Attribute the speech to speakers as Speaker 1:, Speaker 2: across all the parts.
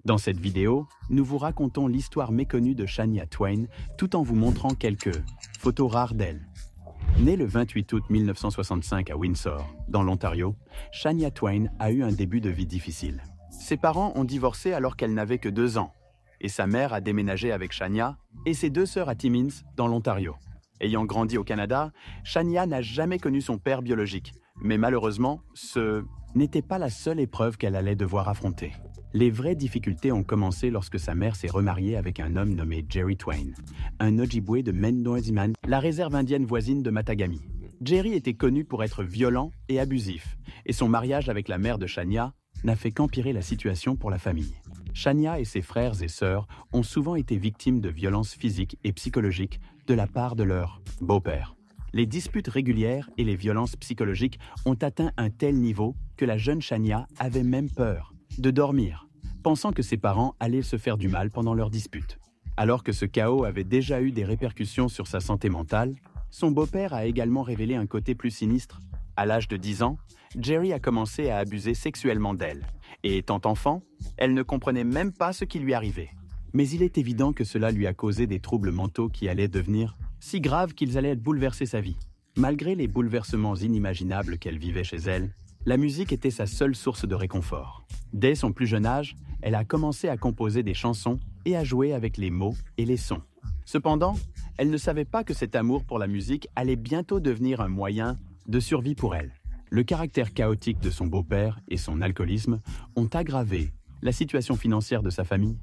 Speaker 1: Dans cette vidéo, nous vous racontons l'histoire méconnue de Shania Twain tout en vous montrant quelques photos rares d'elle. Née le 28 août 1965 à Windsor, dans l'Ontario, Shania Twain a eu un début de vie difficile. Ses parents ont divorcé alors qu'elle n'avait que 2 ans, et sa mère a déménagé avec Shania et ses 2 sœurs à Timmins, dans l'Ontario. Ayant grandi au Canada, Shania n'a jamais connu son père biologique, mais malheureusement, ce n'était pas la seule épreuve qu'elle allait devoir affronter. Les vraies difficultés ont commencé lorsque sa mère s'est remariée avec un homme nommé Jerry Twain, un Ojibwe de Mendociman, la réserve indienne voisine de Matagami. Jerry était connu pour être violent et abusif, et son mariage avec la mère de Shania n'a fait qu'empirer la situation pour la famille. Shania et ses frères et sœurs ont souvent été victimes de violences physiques et psychologiques de la part de leur beau-père. Les disputes régulières et les violences psychologiques ont atteint un tel niveau que la jeune Shania avait même peur de dormir, pensant que ses parents allaient se faire du mal pendant leur dispute. Alors que ce chaos avait déjà eu des répercussions sur sa santé mentale, son beau-père a également révélé un côté plus sinistre. À l'âge de 10 ans, Jerry a commencé à abuser sexuellement d'elle, et étant enfant, elle ne comprenait même pas ce qui lui arrivait. Mais il est évident que cela lui a causé des troubles mentaux qui allaient devenir si graves qu'ils allaient bouleverser sa vie. Malgré les bouleversements inimaginables qu'elle vivait chez elle, la musique était sa seule source de réconfort. Dès son plus jeune âge, elle a commencé à composer des chansons et à jouer avec les mots et les sons. Cependant, elle ne savait pas que cet amour pour la musique allait bientôt devenir un moyen de survie pour elle. Le caractère chaotique de son beau-père et son alcoolisme ont aggravé la situation financière de sa famille.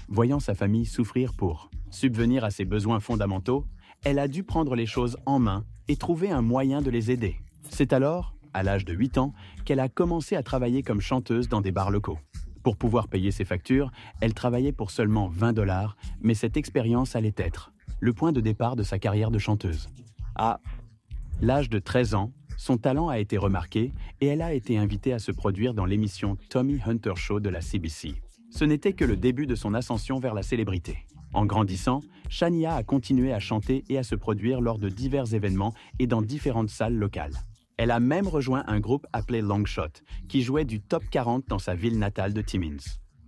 Speaker 1: Voyant sa famille souffrir pour subvenir à ses besoins fondamentaux, elle a dû prendre les choses en main et trouver un moyen de les aider. C'est alors, à l'âge de 8 ans, qu'elle a commencé à travailler comme chanteuse dans des bars locaux. Pour pouvoir payer ses factures, elle travaillait pour seulement 20 $, mais cette expérience allait être le point de départ de sa carrière de chanteuse. À l'âge de 13 ans, son talent a été remarqué et elle a été invitée à se produire dans l'émission Tommy Hunter Show de la CBC. Ce n'était que le début de son ascension vers la célébrité. En grandissant, Shania a continué à chanter et à se produire lors de divers événements et dans différentes salles locales. Elle a même rejoint un groupe appelé Longshot, qui jouait du top 40 dans sa ville natale de Timmins.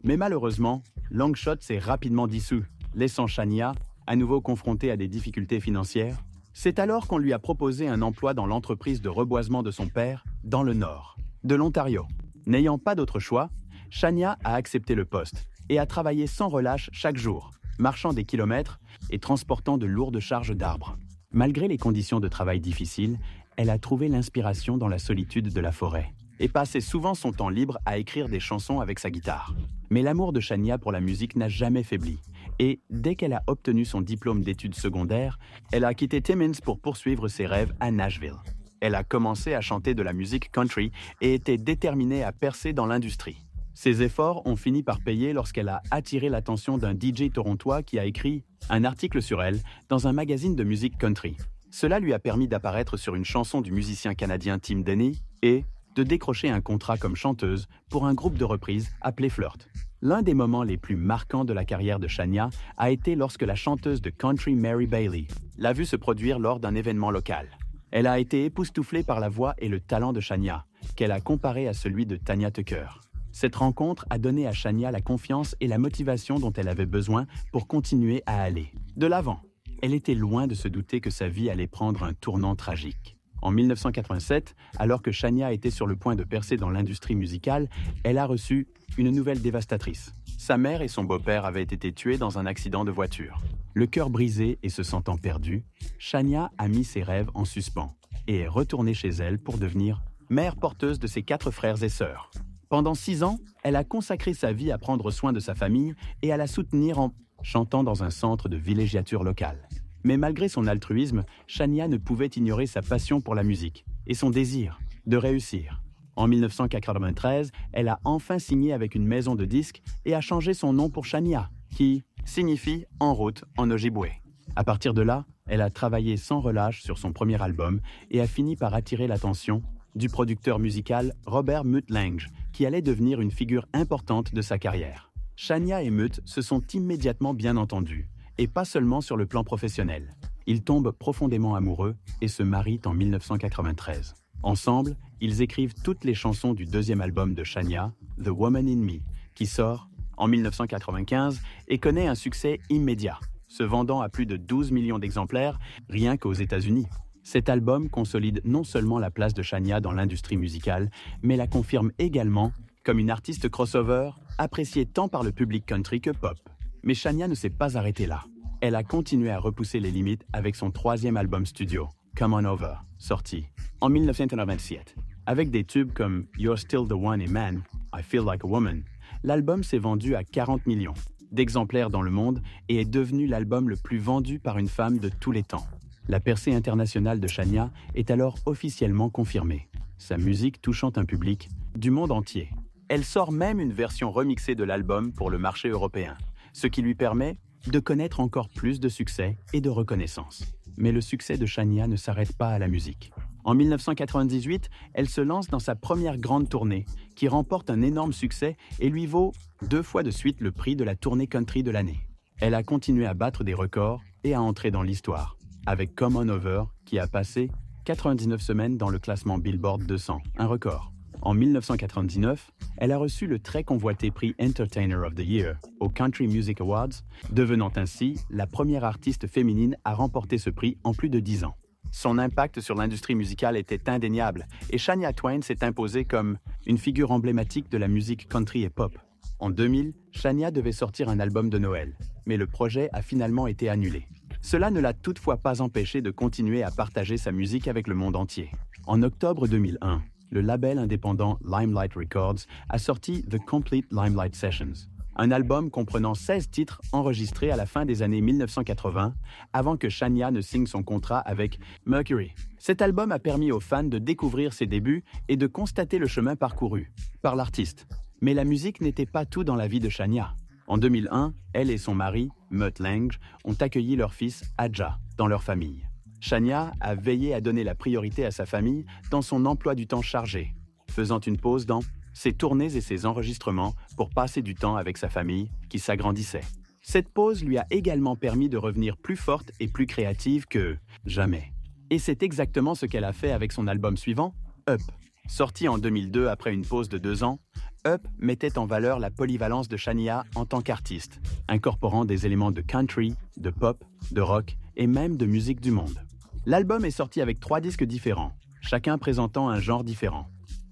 Speaker 1: Mais malheureusement, Longshot s'est rapidement dissous, laissant Shania à nouveau confrontée à des difficultés financières. C'est alors qu'on lui a proposé un emploi dans l'entreprise de reboisement de son père, dans le nord de l'Ontario. N'ayant pas d'autre choix, Shania a accepté le poste et a travaillé sans relâche chaque jour, marchant des kilomètres et transportant de lourdes charges d'arbres. Malgré les conditions de travail difficiles, elle a trouvé l'inspiration dans la solitude de la forêt et passait souvent son temps libre à écrire des chansons avec sa guitare. Mais l'amour de Shania pour la musique n'a jamais faibli et dès qu'elle a obtenu son diplôme d'études secondaires, elle a quitté Timmins pour poursuivre ses rêves à Nashville. Elle a commencé à chanter de la musique country et était déterminée à percer dans l'industrie. Ses efforts ont fini par payer lorsqu'elle a attiré l'attention d'un DJ torontois qui a écrit un article sur elle dans un magazine de musique country. Cela lui a permis d'apparaître sur une chanson du musicien canadien Tim Denny et de décrocher un contrat comme chanteuse pour un groupe de reprises appelé Flirt. L'un des moments les plus marquants de la carrière de Shania a été lorsque la chanteuse de country Mary Bailey l'a vue se produire lors d'un événement local. Elle a été époustouflée par la voix et le talent de Shania, qu'elle a comparé à celui de Tanya Tucker. Cette rencontre a donné à Shania la confiance et la motivation dont elle avait besoin pour continuer à aller de l'avant. Elle était loin de se douter que sa vie allait prendre un tournant tragique. En 1987, alors que Shania était sur le point de percer dans l'industrie musicale, elle a reçu une nouvelle dévastatrice. Sa mère et son beau-père avaient été tués dans un accident de voiture. Le cœur brisé et se sentant perdue, Shania a mis ses rêves en suspens et est retournée chez elle pour devenir mère porteuse de ses 4 frères et sœurs. Pendant 6 ans, elle a consacré sa vie à prendre soin de sa famille et à la soutenir en chantant dans un centre de villégiature locale. Mais malgré son altruisme, Shania ne pouvait ignorer sa passion pour la musique et son désir de réussir. En 1993, elle a enfin signé avec une maison de disques et a changé son nom pour Shania, qui signifie « en route » en Ojibwe. À partir de là, elle a travaillé sans relâche sur son premier album et a fini par attirer l'attention du producteur musical Robert Mutt Lange, qui allait devenir une figure importante de sa carrière. Shania et Mutt se sont immédiatement bien entendus, et pas seulement sur le plan professionnel. Ils tombent profondément amoureux et se marient en 1993. Ensemble, ils écrivent toutes les chansons du 2e album de Shania, The Woman in Me, qui sort en 1995 et connaît un succès immédiat, se vendant à plus de 12 millions d'exemplaires rien qu'aux États-Unis. Cet album consolide non seulement la place de Shania dans l'industrie musicale, mais la confirme également comme une artiste crossover appréciée tant par le public country que pop. Mais Shania ne s'est pas arrêtée là. Elle a continué à repousser les limites avec son troisième album studio, Come On Over, sorti en 1997. Avec des tubes comme You're Still the One et Man, I Feel Like a Woman, l'album s'est vendu à 40 millions d'exemplaires dans le monde et est devenu l'album le plus vendu par une femme de tous les temps. La percée internationale de Shania est alors officiellement confirmée, sa musique touchant un public du monde entier. Elle sort même une version remixée de l'album pour le marché européen, ce qui lui permet de connaître encore plus de succès et de reconnaissance. Mais le succès de Shania ne s'arrête pas à la musique. En 1998, elle se lance dans sa première grande tournée, qui remporte un énorme succès et lui vaut 2 fois de suite le prix de la tournée country de l'année. Elle a continué à battre des records et à entrer dans l'histoire, avec Come On Over, qui a passé 99 semaines dans le classement Billboard 200, un record. En 1999, elle a reçu le très convoité prix Entertainer of the Year aux Country Music Awards, devenant ainsi la première artiste féminine à remporter ce prix en plus de 10 ans. Son impact sur l'industrie musicale était indéniable et Shania Twain s'est imposée comme une figure emblématique de la musique country et pop. En 2000, Shania devait sortir un album de Noël, mais le projet a finalement été annulé. Cela ne l'a toutefois pas empêché de continuer à partager sa musique avec le monde entier. En octobre 2001, le label indépendant Limelight Records a sorti The Complete Limelight Sessions, un album comprenant 16 titres enregistrés à la fin des années 1980, avant que Shania ne signe son contrat avec Mercury. Cet album a permis aux fans de découvrir ses débuts et de constater le chemin parcouru par l'artiste. Mais la musique n'était pas tout dans la vie de Shania. En 2001, elle et son mari, Mutt Lange, ont accueilli leur fils Adja dans leur famille. Shania a veillé à donner la priorité à sa famille dans son emploi du temps chargé, faisant une pause dans ses tournées et ses enregistrements pour passer du temps avec sa famille qui s'agrandissait. Cette pause lui a également permis de revenir plus forte et plus créative que jamais. Et c'est exactement ce qu'elle a fait avec son album suivant, Up. Sorti en 2002 après une pause de 2 ans, Up mettait en valeur la polyvalence de Shania en tant qu'artiste, incorporant des éléments de country, de pop, de rock et même de musique du monde. L'album est sorti avec 3 disques différents, chacun présentant un genre différent.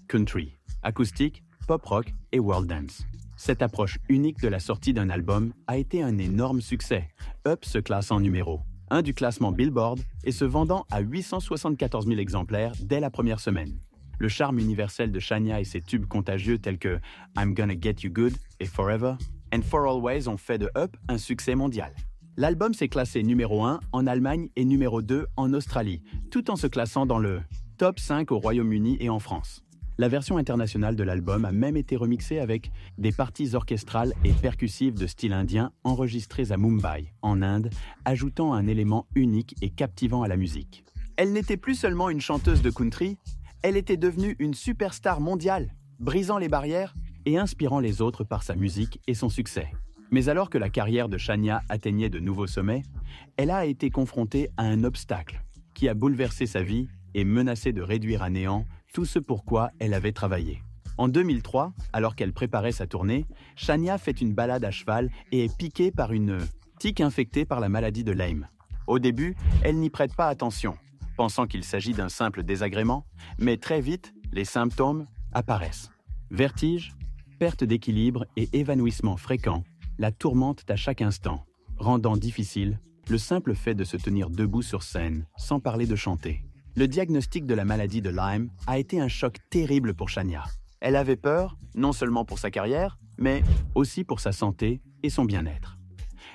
Speaker 1: Country, acoustique, pop-rock et world dance. Cette approche unique de la sortie d'un album a été un énorme succès. Up se classe en numéro 1 du classement Billboard et se vendant à 874 000 exemplaires dès la première semaine. Le charme universel de Shania et ses tubes contagieux tels que I'm Gonna Get You Good et Forever and For Always ont fait de Up un succès mondial. L'album s'est classé numéro 1 en Allemagne et numéro 2 en Australie, tout en se classant dans le top 5 au Royaume-Uni et en France. La version internationale de l'album a même été remixée avec des parties orchestrales et percussives de style indien enregistrées à Mumbai, en Inde, ajoutant un élément unique et captivant à la musique. Elle n'était plus seulement une chanteuse de country, elle était devenue une superstar mondiale, brisant les barrières et inspirant les autres par sa musique et son succès. Mais alors que la carrière de Shania atteignait de nouveaux sommets, elle a été confrontée à un obstacle qui a bouleversé sa vie et menacé de réduire à néant tout ce pour quoi elle avait travaillé. En 2003, alors qu'elle préparait sa tournée, Shania fait une balade à cheval et est piquée par une tique infectée par la maladie de Lyme. Au début, elle n'y prête pas attention, pensant qu'il s'agit d'un simple désagrément, mais très vite, les symptômes apparaissent. Vertige, perte d'équilibre et évanouissement fréquent la tourmentent à chaque instant, rendant difficile le simple fait de se tenir debout sur scène, sans parler de chanter. Le diagnostic de la maladie de Lyme a été un choc terrible pour Shania. Elle avait peur, non seulement pour sa carrière, mais aussi pour sa santé et son bien-être.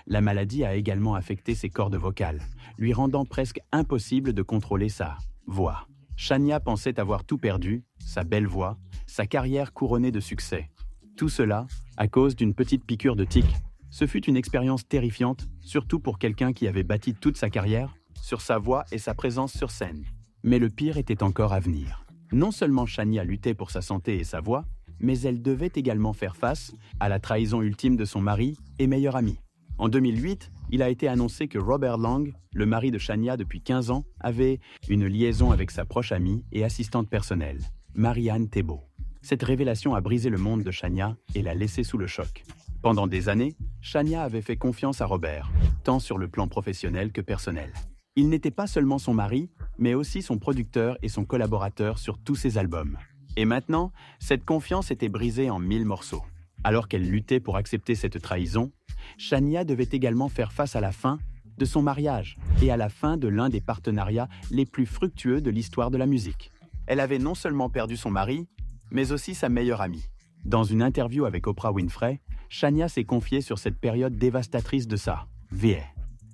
Speaker 1: La maladie a également affecté ses cordes vocales, lui rendant presque impossible de contrôler sa voix. Shania pensait avoir tout perdu, sa belle voix, sa carrière couronnée de succès. Tout cela à cause d'une petite piqûre de tique. Ce fut une expérience terrifiante, surtout pour quelqu'un qui avait bâti toute sa carrière sur sa voix et sa présence sur scène. Mais le pire était encore à venir. Non seulement Shania luttait pour sa santé et sa voix, mais elle devait également faire face à la trahison ultime de son mari et meilleur ami. En 2008, il a été annoncé que Robert Lang, le mari de Shania depuis 15 ans, avait une liaison avec sa proche amie et assistante personnelle, Marianne Thébault. Cette révélation a brisé le monde de Shania et l'a laissée sous le choc. Pendant des années, Shania avait fait confiance à Robert, tant sur le plan professionnel que personnel. Il n'était pas seulement son mari, mais aussi son producteur et son collaborateur sur tous ses albums. Et maintenant, cette confiance était brisée en 1000 morceaux. Alors qu'elle luttait pour accepter cette trahison, Shania devait également faire face à la fin de son mariage et à la fin de l'un des partenariats les plus fructueux de l'histoire de la musique. Elle avait non seulement perdu son mari, mais aussi sa meilleure amie. Dans une interview avec Oprah Winfrey, Shania s'est confiée sur cette période dévastatrice de sa vie.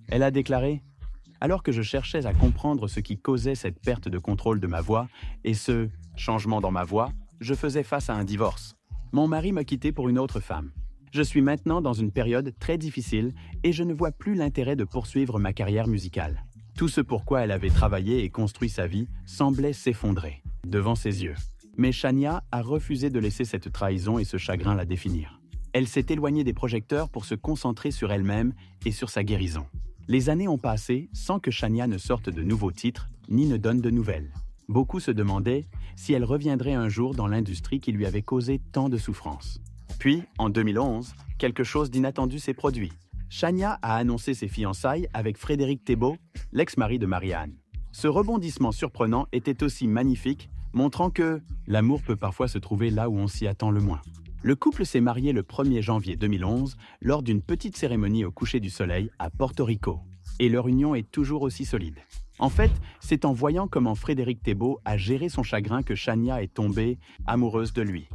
Speaker 1: Elle a déclaré « Alors que je cherchais à comprendre ce qui causait cette perte de contrôle de ma voix et ce changement dans ma voix, je faisais face à un divorce. Mon mari m'a quitté pour une autre femme. Je suis maintenant dans une période très difficile et je ne vois plus l'intérêt de poursuivre ma carrière musicale. Tout ce pourquoi elle avait travaillé et construit sa vie semblait s'effondrer devant ses yeux. Mais Shania a refusé de laisser cette trahison et ce chagrin la définir. Elle s'est éloignée des projecteurs pour se concentrer sur elle-même et sur sa guérison. Les années ont passé sans que Shania ne sorte de nouveaux titres ni ne donne de nouvelles. Beaucoup se demandaient si elle reviendrait un jour dans l'industrie qui lui avait causé tant de souffrance. Puis, en 2011, quelque chose d'inattendu s'est produit. Shania a annoncé ses fiançailles avec Frédéric Thébault, l'ex-mari de Marianne. Ce rebondissement surprenant était aussi magnifique, montrant que l'amour peut parfois se trouver là où on s'y attend le moins. Le couple s'est marié le 1er janvier 2011 lors d'une petite cérémonie au coucher du soleil à Porto Rico. Et leur union est toujours aussi solide. En fait, c'est en voyant comment Frédéric Thébault a géré son chagrin que Shania est tombée amoureuse de lui.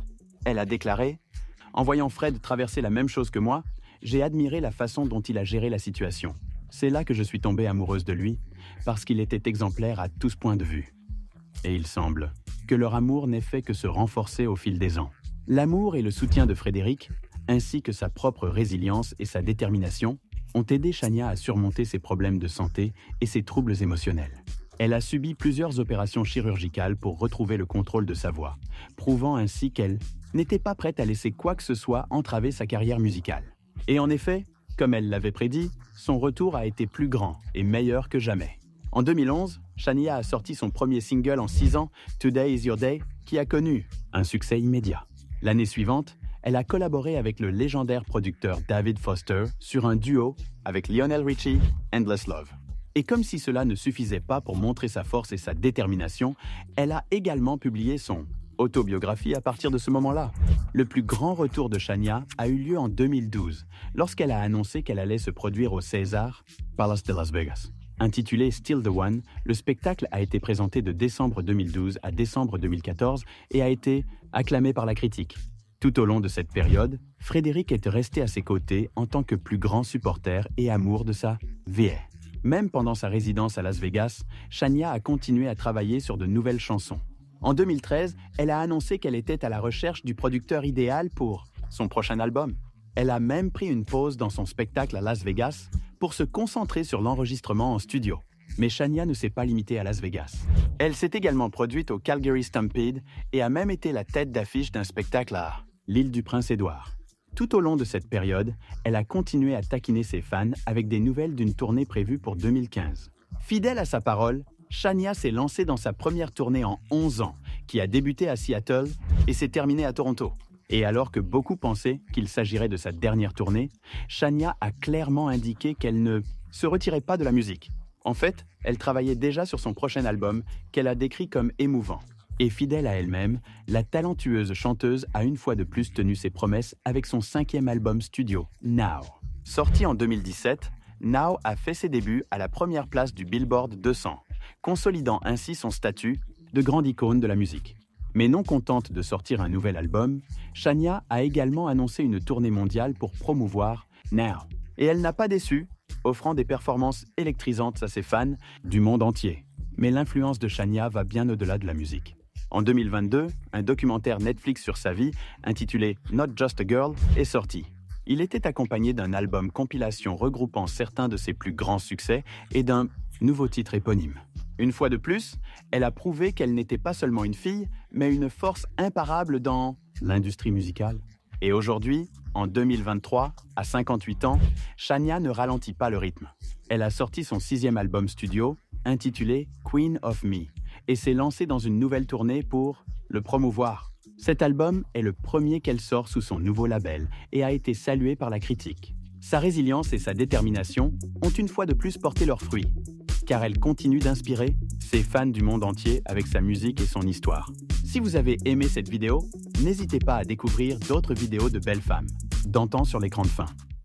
Speaker 1: Elle a déclaré « En voyant Fred traverser la même chose que moi, j'ai admiré la façon dont il a géré la situation. C'est là que je suis tombée amoureuse de lui, parce qu'il était exemplaire à tous points de vue. » Et il semble que leur amour n'ait fait que se renforcer au fil des ans. L'amour et le soutien de Frédéric, ainsi que sa propre résilience et sa détermination, ont aidé Shania à surmonter ses problèmes de santé et ses troubles émotionnels. Elle a subi plusieurs opérations chirurgicales pour retrouver le contrôle de sa voix, prouvant ainsi qu'elle n'était pas prête à laisser quoi que ce soit entraver sa carrière musicale. Et en effet, comme elle l'avait prédit, son retour a été plus grand et meilleur que jamais. En 2011, Shania a sorti son premier single en 6 ans, Today is Your Day, qui a connu un succès immédiat. L'année suivante, elle a collaboré avec le légendaire producteur David Foster sur un duo avec Lionel Richie, Endless Love. Et comme si cela ne suffisait pas pour montrer sa force et sa détermination, elle a également publié son autobiographie à partir de ce moment-là. Le plus grand retour de Shania a eu lieu en 2012, lorsqu'elle a annoncé qu'elle allait se produire au Caesars Palace de Las Vegas. Intitulé Still the One, le spectacle a été présenté de décembre 2012 à décembre 2014 et a été acclamé par la critique. Tout au long de cette période, Frédéric est resté à ses côtés en tant que plus grand supporter et amour de sa vie. Même pendant sa résidence à Las Vegas, Shania a continué à travailler sur de nouvelles chansons. En 2013, elle a annoncé qu'elle était à la recherche du producteur idéal pour son prochain album. Elle a même pris une pause dans son spectacle à Las Vegas pour se concentrer sur l'enregistrement en studio. Mais Shania ne s'est pas limitée à Las Vegas. Elle s'est également produite au Calgary Stampede et a même été la tête d'affiche d'un spectacle à l'île du Prince-Édouard. Tout au long de cette période, elle a continué à taquiner ses fans avec des nouvelles d'une tournée prévue pour 2015. Fidèle à sa parole, Shania s'est lancée dans sa première tournée en 11 ans, qui a débuté à Seattle et s'est terminée à Toronto. Et alors que beaucoup pensaient qu'il s'agirait de sa dernière tournée, Shania a clairement indiqué qu'elle ne se retirait pas de la musique. En fait, elle travaillait déjà sur son prochain album, qu'elle a décrit comme émouvant. Et fidèle à elle-même, la talentueuse chanteuse a une fois de plus tenu ses promesses avec son 5e album studio, Now. Sorti en 2017, Now a fait ses débuts à la première place du Billboard 200, consolidant ainsi son statut de grande icône de la musique. Mais non contente de sortir un nouvel album, Shania a également annoncé une tournée mondiale pour promouvoir Now. Et elle n'a pas déçu, offrant des performances électrisantes à ses fans du monde entier. Mais l'influence de Shania va bien au-delà de la musique. En 2022, un documentaire Netflix sur sa vie, intitulé Not Just a Girl, est sorti. Il était accompagné d'un album compilation regroupant certains de ses plus grands succès et d'un nouveau titre éponyme. Une fois de plus, elle a prouvé qu'elle n'était pas seulement une fille, mais une force imparable dans l'industrie musicale. Et aujourd'hui, en 2023, à 58 ans, Shania ne ralentit pas le rythme. Elle a sorti son 6e album studio, intitulé Queen of Me, et s'est lancée dans une nouvelle tournée pour le promouvoir. Cet album est le premier qu'elle sort sous son nouveau label et a été salué par la critique. Sa résilience et sa détermination ont une fois de plus porté leurs fruits, car elle continue d'inspirer ses fans du monde entier avec sa musique et son histoire. Si vous avez aimé cette vidéo, n'hésitez pas à découvrir d'autres vidéos de belles femmes, d'antan sur l'écran de fin.